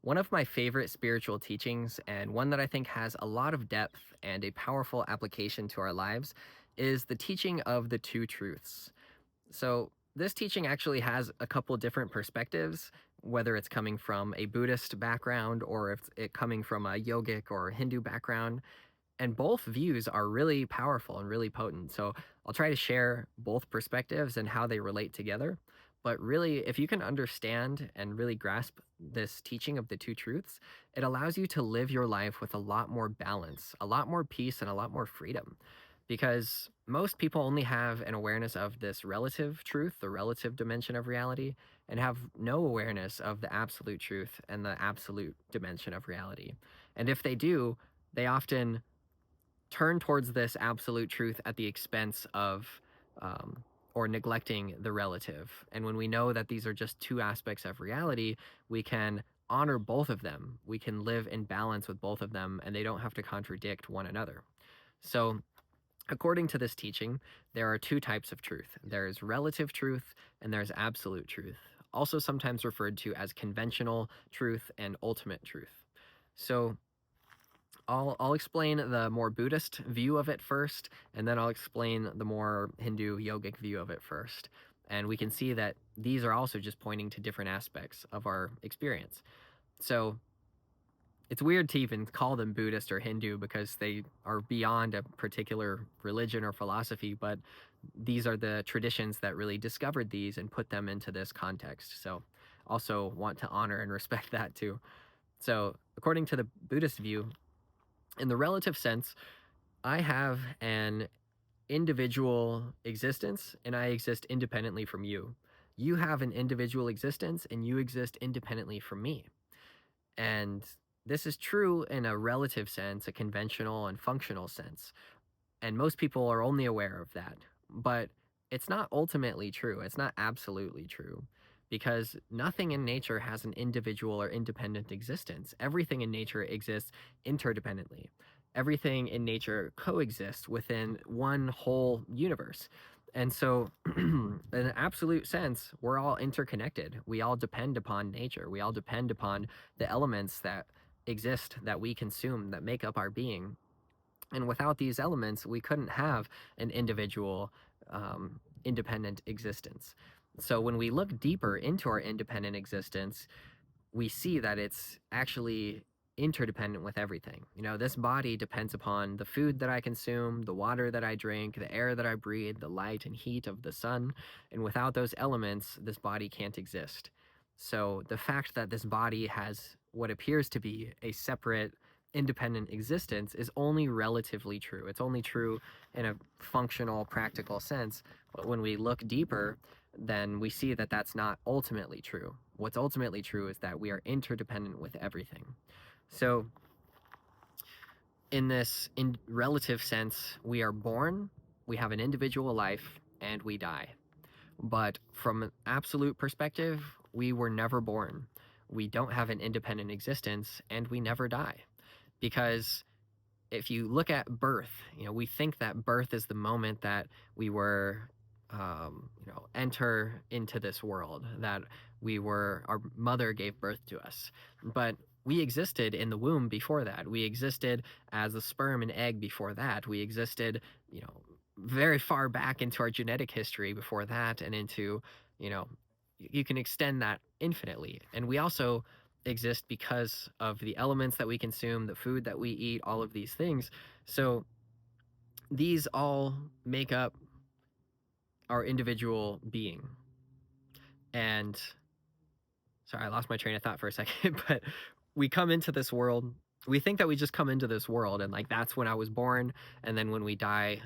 One of my favorite spiritual teachings, and one that I think has a lot of depth and a powerful application to our lives, is the teaching of the two truths. So, this teaching actually has a couple different perspectives, whether it's coming from a Buddhist background or if it coming from a yogic or Hindu background. And both views are really powerful and really potent. So I'll try to share both perspectives and how they relate together. But really, if you can understand and really grasp this teaching of the two truths, it allows you to live your life with a lot more balance, a lot more peace, and a lot more freedom. Because most people only have an awareness of this relative truth, the relative dimension of reality, and have no awareness of the absolute truth and the absolute dimension of reality. And if they do, they often turn towards this absolute truth at the expense of um, or neglecting the relative. And when we know that these are just two aspects of reality, we can honor both of them. We can live in balance with both of them, and they don't have to contradict one another. So, according to this teaching, there are two types of truth: there's relative truth and there's absolute truth, also sometimes referred to as conventional truth and ultimate truth. So, I'll explain the more Buddhist view of it first, and then I'll explain the more Hindu yogic view of it first. And we can see that these are also just pointing to different aspects of our experience. So it's weird to even call them Buddhist or Hindu because they are beyond a particular religion or philosophy, but these are the traditions that really discovered these and put them into this context. So also want to honor and respect that too. So according to the Buddhist view, in the relative sense, I have an individual existence and I exist independently from you. You have an individual existence and you exist independently from me. And this is true in a relative sense, a conventional and functional sense. And most people are only aware of that. But it's not ultimately true. It's not absolutely true because nothing in nature has an individual or independent existence. Everything in nature exists interdependently. Everything in nature coexists within one whole universe. And so, in an absolute sense, we're all interconnected. We all depend upon nature. We all depend upon the elements that exist, that we consume, that make up our being. And without these elements, we couldn't have an individual, independent existence. So when we look deeper into our independent existence, we see that it's actually interdependent with everything. You know, this body depends upon the food that I consume, the water that I drink, the air that I breathe, the light and heat of the sun. And without those elements, this body can't exist. So the fact that this body has what appears to be a separate, independent existence is only relatively true. It's only true in a functional, practical sense. But when we look deeper, then we see that that's not ultimately true. What's ultimately true is that we are interdependent with everything. So, in this relative sense, we are born, we have an individual life, and we die. But from an absolute perspective, we were never born. We don't have an independent existence, and we never die. Because if you look at birth, we think that birth is the moment that we were, enter into this world, that our mother gave birth to us. But we existed in the womb before that. We existed as a sperm and egg before that. We existed, very far back into our genetic history before that, and into, you know, you can extend that infinitely. And we also exist because of the elements that we consume, the food that we eat, all of these things. So these all make up our individual being. And sorry, I lost my train of thought for a second, but we come into this world. We think that we just come into this world and like that's when I was born. And then when we die,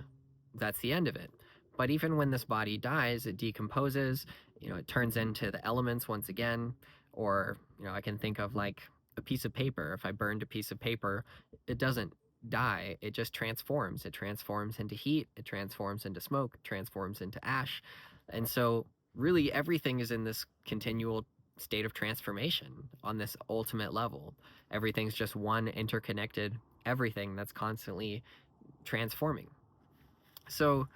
that's the end of it. But even when this body dies, it decomposes, it turns into the elements once again. Or, I can think of like a piece of paper. If I burned a piece of paper, it doesn't die, it just transforms. It transforms into heat, it transforms into smoke, it transforms into ash. And so, really, everything is in this continual state of transformation on this ultimate level. Everything's just one interconnected everything that's constantly transforming. So,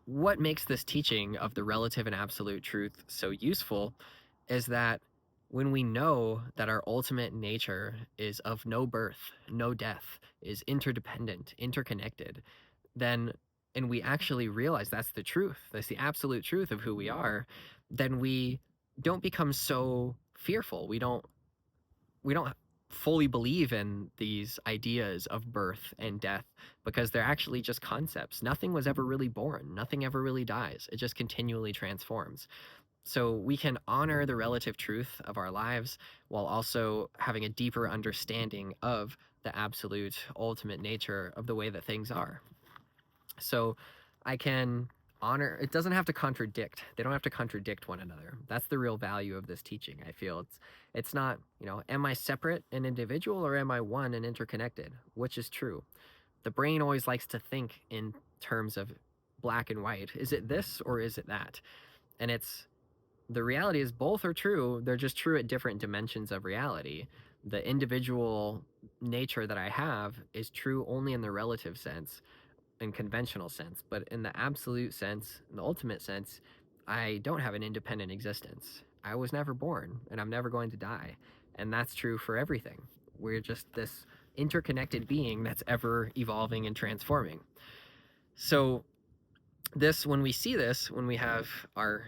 what makes this teaching of the relative and absolute truth so useful is that when we know that our ultimate nature is of no birth, no death, is interdependent, interconnected, then, and we actually realize that's the truth, that's the absolute truth of who we are, then we don't become so fearful. We don't fully believe in these ideas of birth and death because they're actually just concepts. Nothing was ever really born, nothing ever really dies. It just continually transforms. So we can honor the relative truth of our lives while also having a deeper understanding of the absolute ultimate nature of the way that things are. So I can honor, it doesn't have to contradict. They don't have to contradict one another. That's the real value of this teaching. I feel it's not, am I separate and individual, or am I one and interconnected? Which is true? The brain always likes to think in terms of black and white. Is it this or is it that? And the reality is both are true. They're just true at different dimensions of reality. The individual nature that I have is true only in the relative sense, in conventional sense, but in the absolute sense, in the ultimate sense, I don't have an independent existence. I was never born, and I'm never going to die. And that's true for everything. We're just this interconnected being that's ever evolving and transforming. So when we see this, when we have our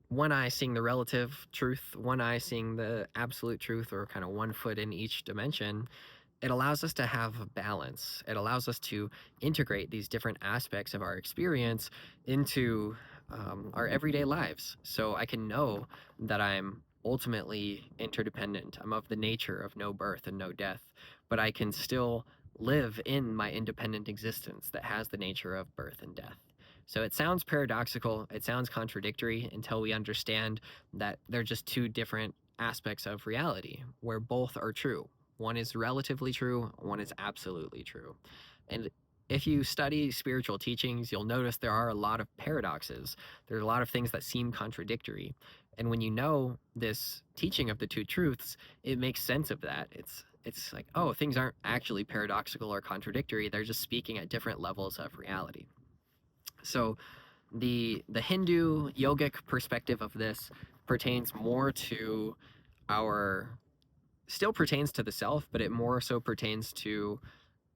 one eye seeing the relative truth, one eye seeing the absolute truth, or kind of one foot in each dimension, it allows us to have a balance. It allows us to integrate these different aspects of our experience into our everyday lives. So I can know that I'm ultimately interdependent. I'm of the nature of no birth and no death, but I can still live in my independent existence that has the nature of birth and death. So it sounds paradoxical, it sounds contradictory until we understand that they're just two different aspects of reality where both are true. One is relatively true, one is absolutely true. And if you study spiritual teachings, you'll notice there are a lot of paradoxes. There's a lot of things that seem contradictory. And when you know this teaching of the two truths, it makes sense of that. It's like, oh, things aren't actually paradoxical or contradictory. They're just speaking at different levels of reality. So the Hindu yogic perspective of this pertains more to still pertains to the self, but it more so pertains to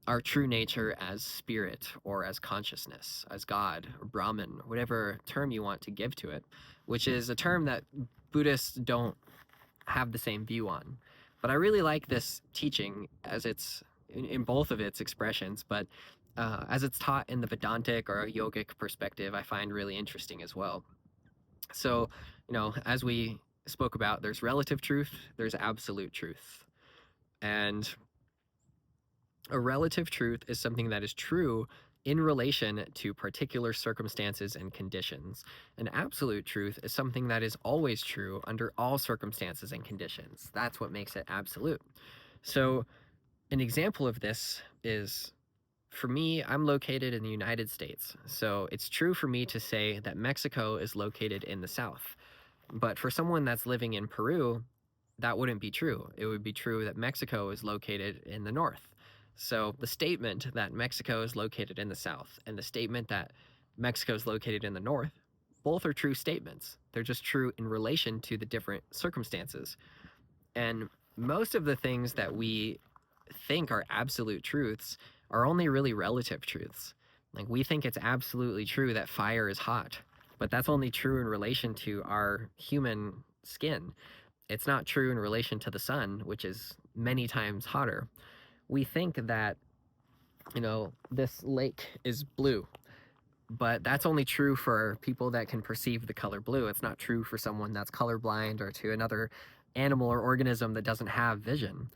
our true nature as spirit or as consciousness, as God or Brahman, whatever term you want to give to it, which is a term that Buddhists don't have the same view on. But I really like this teaching as it's in both of its expressions, but as it's taught in the Vedantic or yogic perspective, I find really interesting as well. So, as we spoke about, there's relative truth, there's absolute truth. And a relative truth is something that is true in relation to particular circumstances and conditions. An absolute truth is something that is always true under all circumstances and conditions. That's what makes it absolute. So, an example of this is, for me, I'm located in the United States. So, it's true for me to say that Mexico is located in the South. But for someone that's living in Peru, that wouldn't be true. It would be true that Mexico is located in the North. So the statement that Mexico is located in the South and the statement that Mexico is located in the North, both are true statements. They're just true in relation to the different circumstances. And most of the things that we think are absolute truths are only really relative truths. Like, we think it's absolutely true that fire is hot, but that's only true in relation to our human skin. It's not true in relation to the sun, which is many times hotter. We think that, this lake is blue, but that's only true for people that can perceive the color blue. It's not true for someone that's colorblind or to another animal or organism that doesn't have vision.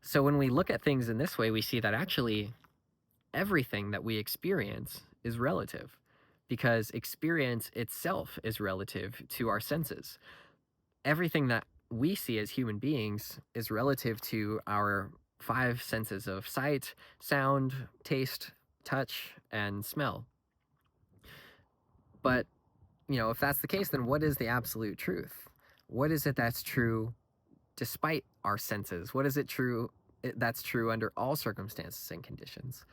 So when we look at things in this way, we see that actually everything that we experience is relative, because experience itself is relative to our senses. Everything that we see as human beings is relative to our five senses of sight, sound, taste, touch, and smell. But, if that's the case, then what is the absolute truth? What is it that's true despite our senses? What is it true that's true under all circumstances and conditions?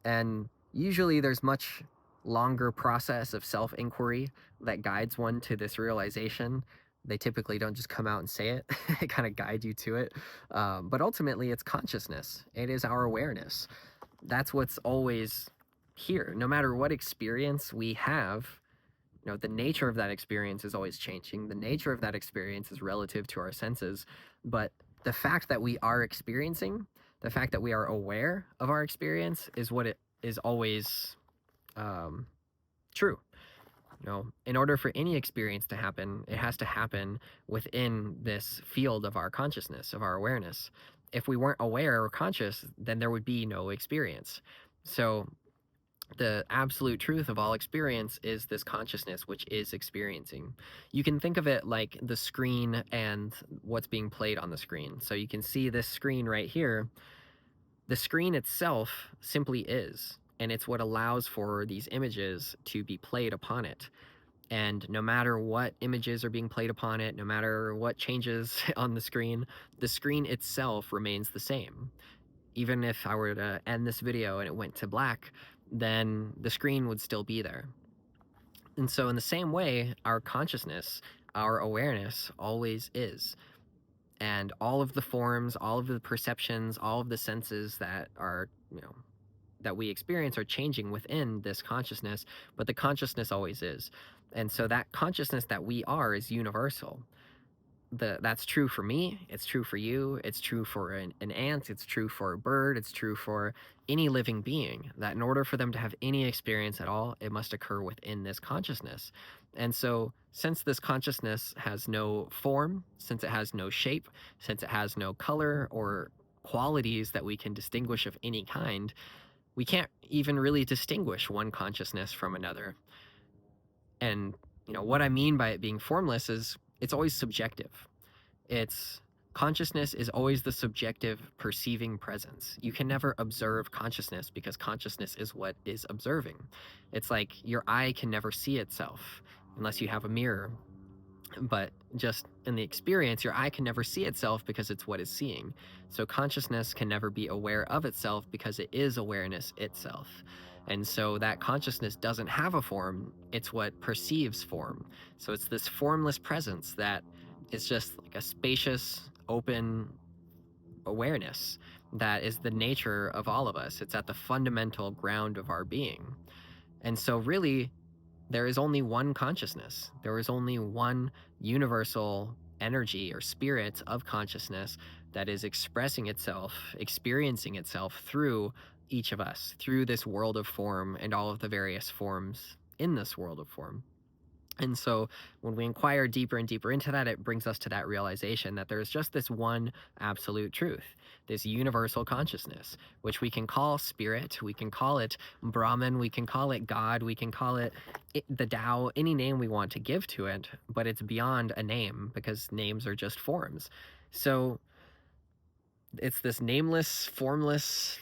And usually there's much longer process of self-inquiry that guides one to this realization They typically don't just come out and say it, they kind of guide you to it. But ultimately, it's consciousness, it is our awareness. That's what's always here. No matter what experience we have, the nature of that experience is always changing. The nature of that experience is relative to our senses. But the fact that we are experiencing, the fact that we are aware of our experience is what it is always true. In order for any experience to happen, it has to happen within this field of our consciousness, of our awareness. If we weren't aware or conscious, then there would be no experience. So the absolute truth of all experience is this consciousness, which is experiencing. You can think of it like the screen and what's being played on the screen. So you can see this screen right here. The screen itself simply is, and it's what allows for these images to be played upon it. And no matter what images are being played upon it, no matter what changes on the screen itself remains the same. Even if I were to end this video and it went to black, then the screen would still be there. And so in the same way, our consciousness, our awareness always is. And all of the forms, all of the perceptions, all of the senses that are, that we experience are changing within this consciousness, but the consciousness always is. And so that consciousness that we are is universal. That's true for me, it's true for you, it's true for an ant, it's true for a bird, it's true for any living being, that in order for them to have any experience at all, it must occur within this consciousness. And so since this consciousness has no form, since it has no shape, since it has no color or qualities that we can distinguish of any kind, we can't even really distinguish one consciousness from another. And what I mean by it being formless is it's always subjective. Consciousness is always the subjective perceiving presence. You can never observe consciousness because consciousness is what is observing. It's like your eye can never see itself unless you have a mirror. But just in the experience, your eye can never see itself because it's what it's seeing. So consciousness can never be aware of itself because it is awareness itself. And so that consciousness doesn't have a form, it's what perceives form. So it's this formless presence that is just like a spacious, open awareness that is the nature of all of us. It's at the fundamental ground of our being. And so really, there is only one consciousness. There is only one universal energy or spirit of consciousness that is expressing itself, experiencing itself through each of us, through this world of form and all of the various forms in this world of form. And so when we inquire deeper and deeper into that, it brings us to that realization that there's just this one absolute truth, this universal consciousness, which we can call spirit, we can call it Brahman, we can call it God, we can call it the Tao, any name we want to give to it, but it's beyond a name because names are just forms. So it's this nameless, formless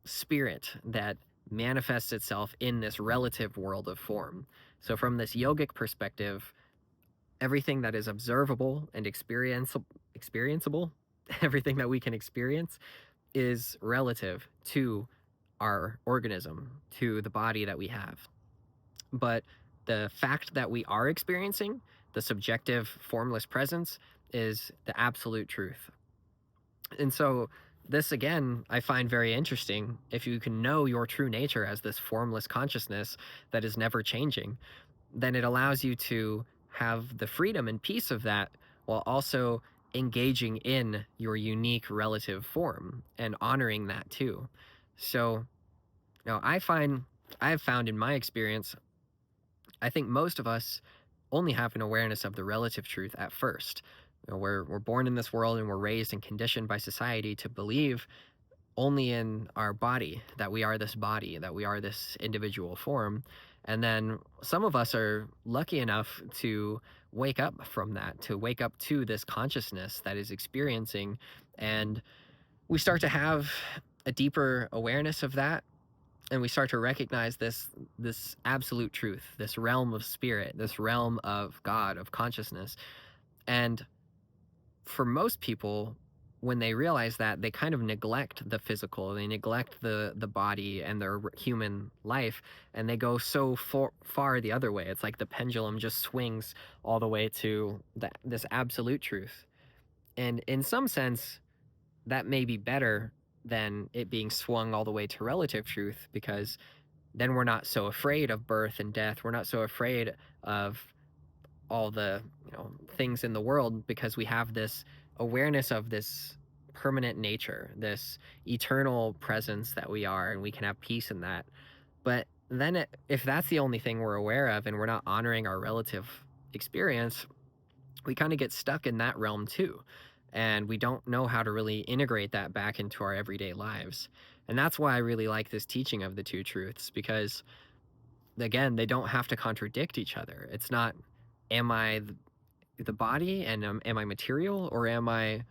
spirit that manifests itself in this relative world of form. So from this yogic perspective, everything that is observable and experienceable, everything that we can experience is relative to our organism, to the body that we have. But the fact that we are experiencing, the subjective formless presence, is the absolute truth. And so this, again, I find very interesting. If you can know your true nature as this formless consciousness that is never changing, then it allows you to have the freedom and peace of that while also engaging in your unique relative form and honoring that too. So now I've found in my experience, I think most of us only have an awareness of the relative truth at first. We're born in this world and we're raised and conditioned by society to believe only in our body, that we are this individual form. And then some of us are lucky enough to wake up from that, to wake up to this consciousness that is experiencing, and we start to have a deeper awareness of that, and we start to recognize this absolute truth, this realm of spirit, this realm of God, of consciousness. And for most people, when they realize that, they kind of neglect the physical, they neglect the body and their human life, and they go so far the other way. It's like the pendulum just swings all the way to this absolute truth. And in some sense, that may be better than it being swung all the way to relative truth, because then we're not so afraid of birth and death. We're not so afraid of all the, things in the world, because we have this awareness of this permanent nature, this eternal presence that we are, and we can have peace in that. But then if that's the only thing we're aware of and we're not honoring our relative experience, we kind of get stuck in that realm too. And we don't know how to really integrate that back into our everyday lives. And that's why I really like this teaching of the two truths, because again, they don't have to contradict each other. It's not, am I the body and am I material, or am I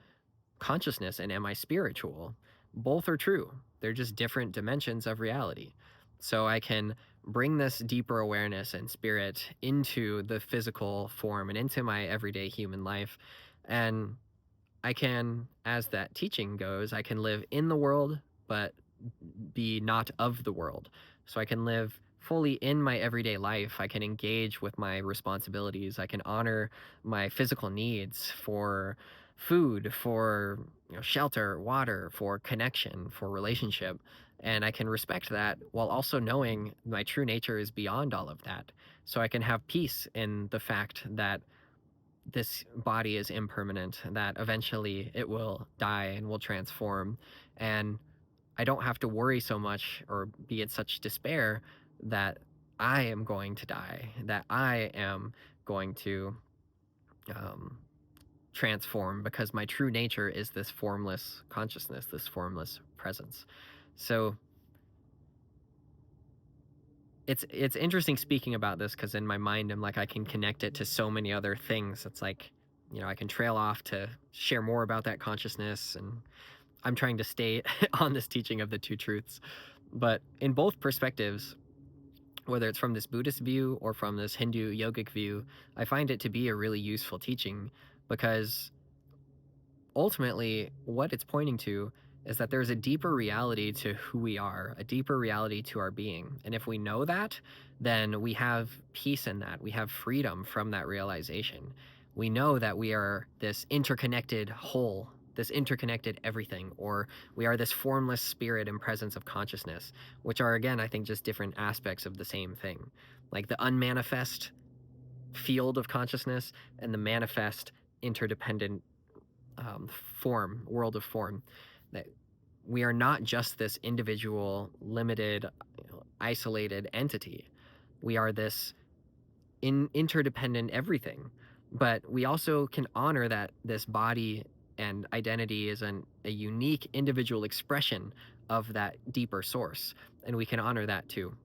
consciousness and am I spiritual? Both are true. They're just different dimensions of reality. So I can bring this deeper awareness and spirit into the physical form and into my everyday human life. And I can, as that teaching goes, I can live in the world, but be not of the world. So I can live fully in my everyday life. I can engage with my responsibilities. I can honor my physical needs for food, for shelter, water, for connection, for relationship. And I can respect that while also knowing my true nature is beyond all of that. So I can have peace in the fact that this body is impermanent, that eventually it will die and will transform. And I don't have to worry so much or be in such despair that I am going to die, that I am going to um, transform, because my true nature is this formless consciousness, this formless presence. So it's interesting speaking about this, because in my mind I'm like, I can connect it to so many other things. It's like, I can trail off to share more about that consciousness, and I'm trying to stay on this teaching of the two truths. But in both perspectives, whether it's from this Buddhist view or from this Hindu yogic view, I find it to be a really useful teaching, because ultimately what it's pointing to is that there's a deeper reality to who we are, a deeper reality to our being. And if we know that, then we have peace in that. We have freedom from that realization. We know that we are this interconnected whole, this interconnected everything, or we are this formless spirit and presence of consciousness, which are, again, I think, just different aspects of the same thing. Like the unmanifest field of consciousness and the manifest interdependent form, world of form. That we are not just this individual, limited, isolated entity. We are this interdependent everything. But we also can honor that this body and identity is a unique individual expression of that deeper source. And we can honor that too.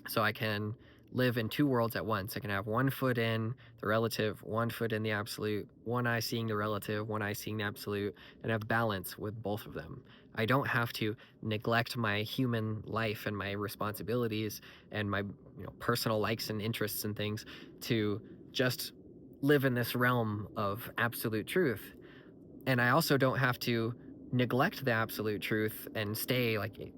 So I can live in two worlds at once. I can have one foot in the relative, one foot in the absolute, one eye seeing the relative, one eye seeing the absolute, and have balance with both of them. I don't have to neglect my human life and my responsibilities and my personal likes and interests and things to just live in this realm of absolute truth. And I also don't have to neglect the absolute truth and stay like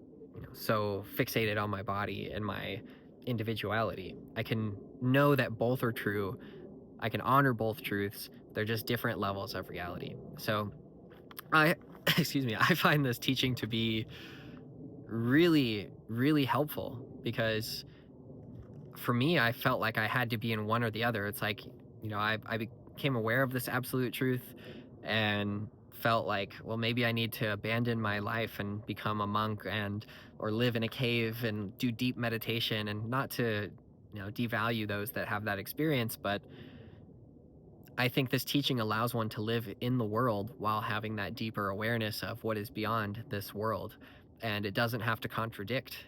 so fixated on my body and my individuality. I can know that both are true. I can honor both truths. They're just different levels of reality. So I excuse me, I find this teaching to be really, really helpful, because for me, I felt like I had to be in one or the other. It's like, I became aware of this absolute truth and felt like, well, maybe I need to abandon my life and become a monk or live in a cave and do deep meditation, and not to, devalue those that have that experience. But I think this teaching allows one to live in the world while having that deeper awareness of what is beyond this world. And it doesn't have to contradict,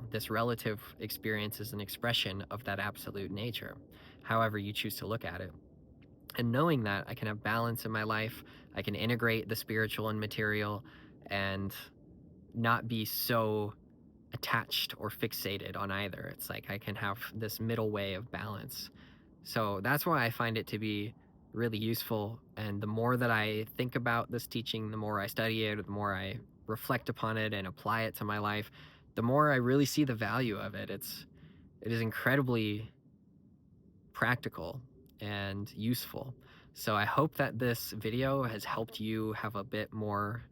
this relative experience is an expression of that absolute nature, however you choose to look at it. And knowing that, I can have balance in my life, I can integrate the spiritual and material, and not be so attached or fixated on either. It's like I can have this middle way of balance. So that's why I find it to be really useful. And the more that I think about this teaching, the more I study it, the more I reflect upon it and apply it to my life, the more I really see the value of it. It is incredibly practical and useful. So I hope that this video has helped you have a bit more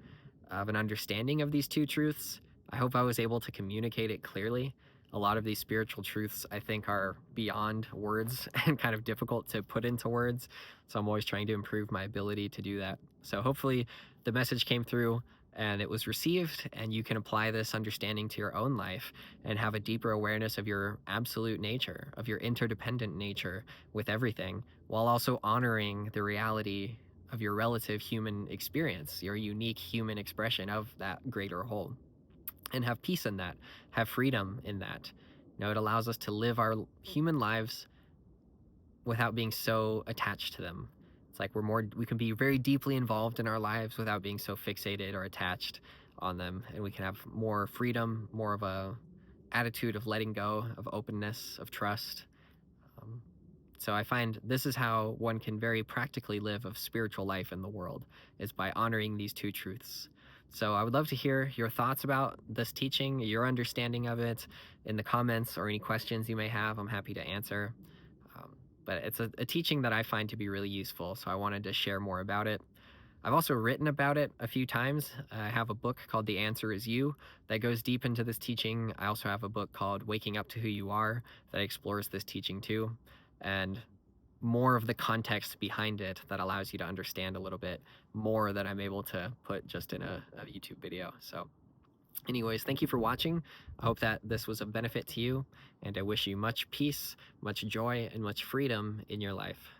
of an understanding of these two truths. I hope I was able to communicate it clearly. A lot of these spiritual truths, I think, are beyond words and kind of difficult to put into words. So I'm always trying to improve my ability to do that. So hopefully the message came through and it was received, and you can apply this understanding to your own life and have a deeper awareness of your absolute nature, of your interdependent nature with everything, while also honoring the reality of your relative human experience, your unique human expression of that greater whole, and have peace in that, have freedom in that. It allows us to live our human lives without being so attached to them. It's like we can be very deeply involved in our lives without being so fixated or attached on them, and we can have more freedom, more of a attitude of letting go, of openness, of trust. Um, so I find this is how one can very practically live a spiritual life in the world, is by honoring these two truths. So I would love to hear your thoughts about this teaching, your understanding of it in the comments, or any questions you may have. I'm happy to answer. Um, but it's a teaching that I find to be really useful, so I wanted to share more about it. I've also written about it a few times. I have a book called The Answer Is You that goes deep into this teaching. I also have a book called Waking Up to Who You Are that explores this teaching too, and more of the context behind it that allows you to understand a little bit more that I'm able to put just in a YouTube video. So anyways, thank you for watching. I hope that this was of benefit to you, and I wish you much peace, much joy, and much freedom in your life.